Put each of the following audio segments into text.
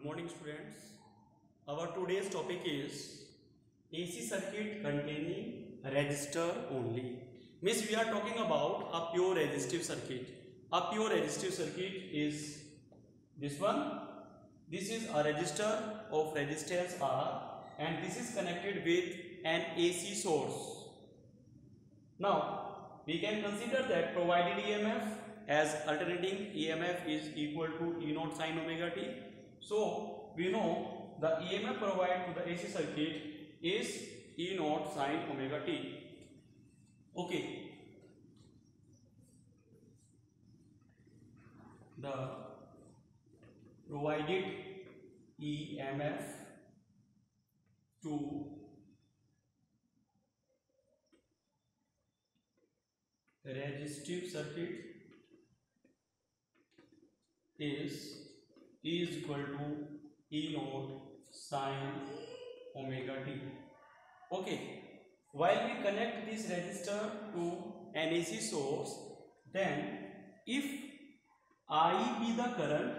Good morning, students. Our today's topic is AC circuit containing resistor only. Means we are talking about a pure resistive circuit. A pure resistive circuit is this one. This is a resistor of resistance R, and this is connected with an AC source. Now we can consider that provided EMF as alternating EMF is equal to E naught sin omega t. So we know the EMF provided to the AC circuit is E naught sin omega t. Okay. The provided EMF to resistive circuit is equal to E naught sin omega t. Okay, while we connect this resistor to an AC source, then if I be the current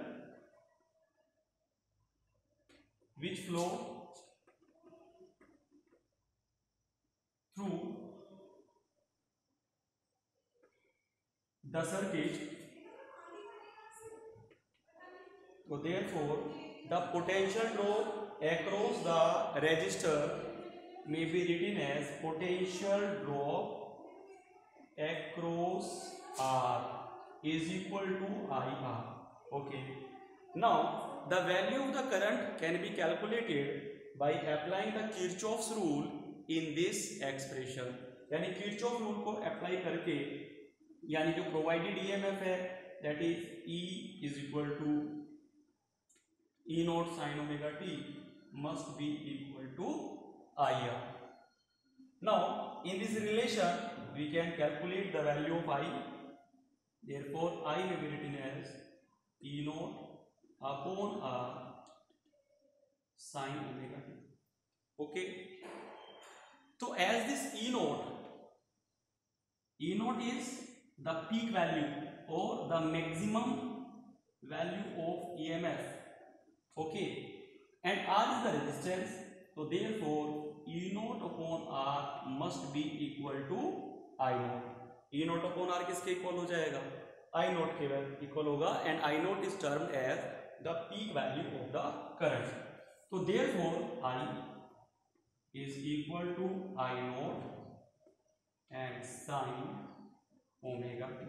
which flow through the circuit, so therefore the potential drop across the resistor may be written as potential drop across R is equal to IR. Okay. Now the value of the current can be calculated by applying the Kirchhoff's rule in this expression. यानी Kirchhoff rule को apply करके यानी जो provided EMF है that is E is equal to E naught sin omega t must be equal to IR. Now in this relation we can calculate the value of I. Therefore I may be written as E naught upon R sin omega t. Okay. So as this E naught is the peak value or the maximum value of EMF. Okay, and R is the resistance, so therefore E naught upon R must be equal to I naught. E naught upon R किसके equal हो जाएगा? I naught के equal होगा, and I naught is termed as the peak value of the current. So therefore I is equal to I naught and sin omega t.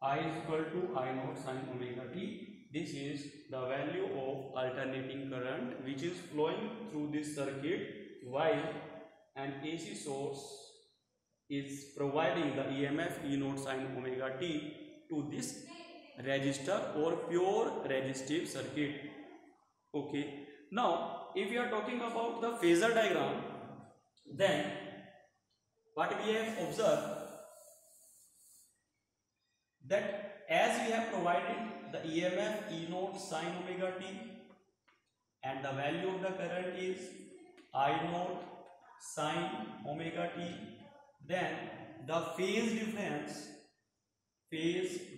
I is equal to I naught sin omega t. This is the value of alternating current which is flowing through this circuit while an AC source is providing the EMF E naught sin omega t to this resistor or pure resistive circuit. Okay. Now if we are talking about the phasor diagram, then what we have observed that as we have provided the EMF E naught sin omega t and the value of the current is I naught sin omega t, then the phase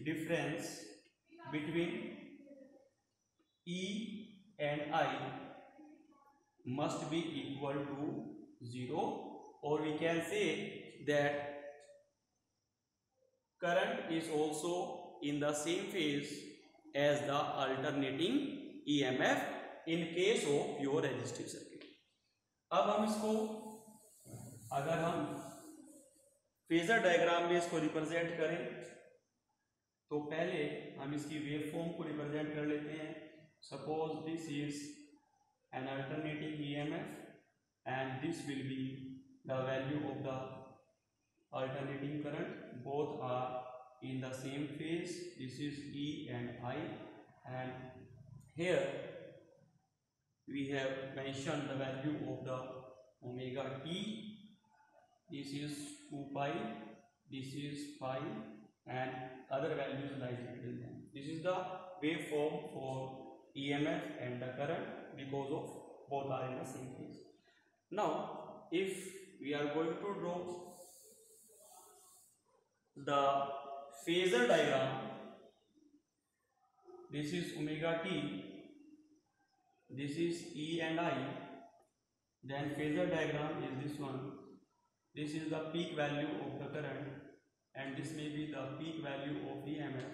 difference between E and I must be equal to 0, or we can say that current is also in the same phase as the alternating EMF in case of pure resistive circuit. अब हम इसको अगर हम phasor diagram में इसको represent करें तो पहले हम इसकी वेव फॉर्म को रिप्रेजेंट कर लेते हैं. Suppose this is an alternating EMF and this will be the value of the alternating current. Both are in the same phase. This is E and I, and here we have mentioned the value of the omega t. This is 2 pi, this is pi, and other values lies between them. This is the waveform for EMF and the current because of both are in the same phase. Now if we are going to draw the phasor diagram, this is omega t this is E and I. Then phasor diagram is this one. This is the peak value of the current, and this may be the peak value of EMF,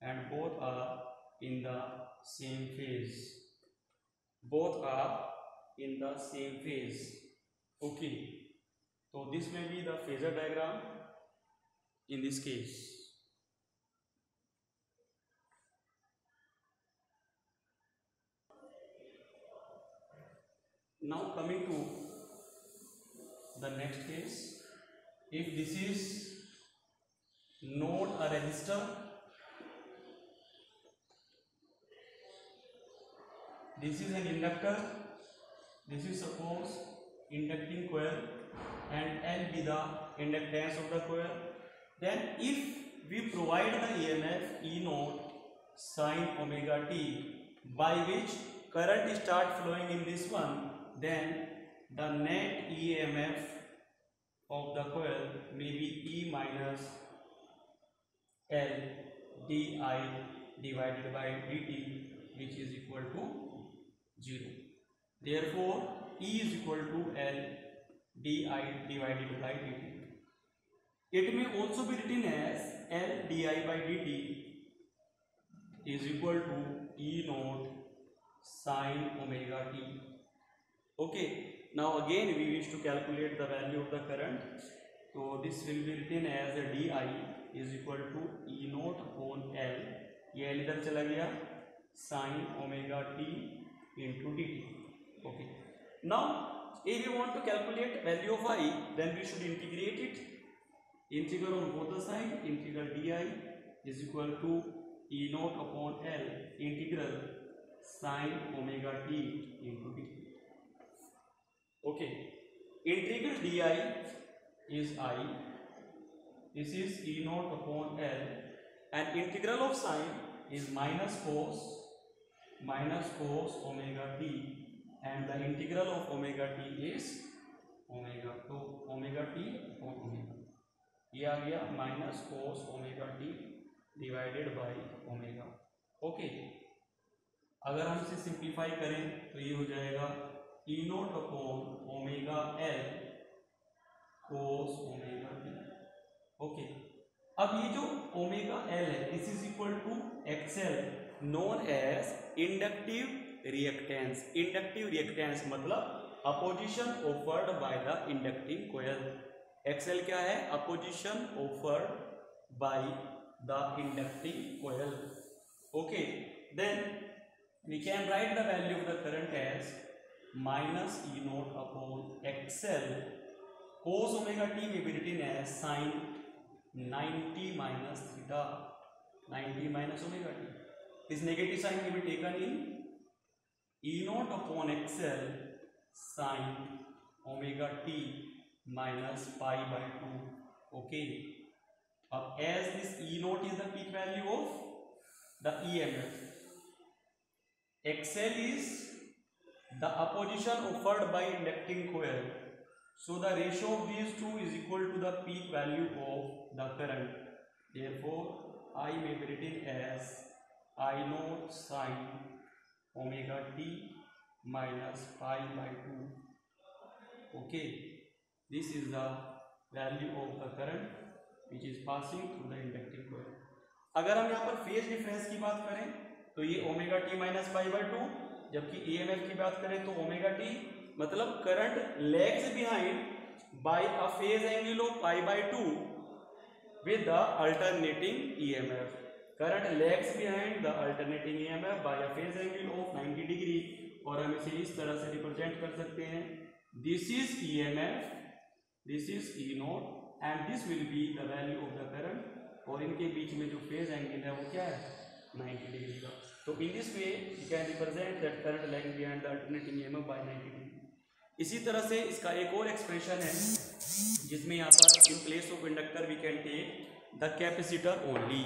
and both are in the same phase. Both are in the same phase. Okay, so this may be the phasor diagram in this case. Now coming to the next case, if this is not a resistor, this is an inductor, this is suppose inducting coil, and L be the inductance of the coil, then if we provide the EMF E naught sin omega t, by which current start flowing in this one, then the net EMF of the coil may be E minus L di divided by dt, which is equal to 0. Therefore, E is equal to L di divided by dt. It may also be written as L di by dt is equal to E naught sin omega t. Okay, now again we wish to calculate the value of the current. So this will be written as di is equal to E naught upon L, ये L इधर चला गया, sin omega t into dt. Okay, now if we want to calculate value of I, then we should integrate it. Integral on both the side, integral di is equal to E naught upon L integral sin omega t into dt. Okay, integral di is I, this is E naught upon L, and integral of sine is minus cos omega t, and the integral of omega t is omega, तो omega t upon omega, ये आ गया minus cos omega t divided by omega. Okay, अगर हम इसे simplify करें तो ये हो जाएगा E naught upon omega L cos omega t. Okay, अब ये जो ओमेगा L है, this is equal to XL, known as inductive reactance. Inductive reactance मतलब opposition offered by the inducting coil. XL क्या है? Opposition offered by the inducting coil. Okay, then we can write the value of the current as minus E naught upon XL cos omega t may be written as sin 90 minus theta, 90 minus omega t. This negative sign may be taken in E naught upon XL sin omega t minus pi by 2. Okay, as this E naught is the peak value of the EMF, XL is the opposition offered by inducting coil, so the ratio of these two is equal to the peak value of the current. Therefore, I may be written as I naught sin omega t minus pi by 2. Okay, this is the value of the current which is passing through the inducting coil. अगर हम यहाँ पर phase difference की बात करें तो ये omega t minus pi by 2, जबकि EMF की बात करें तो ओमेगा टी मतलब current lags behind by a phase angle of pi by 2 with the alternating EMF. Current lags behind the alternating EMF by a phase angle of 90 degree, और हम इसे इस तरह से रिप्रेजेंट कर सकते हैं. This is EMF, this is E not, and this will be the value of the current, और इनके बीच में जो फेज एंगल है वो क्या है? 90 डिग्री का. तो in this way you can represent that current lagging behind the alternating EMF by 90 degree. इसी तरह से इसका एक और एक्सप्रेशन है जिसमें यहाँ पर in place of inductor we can take the capacitor only.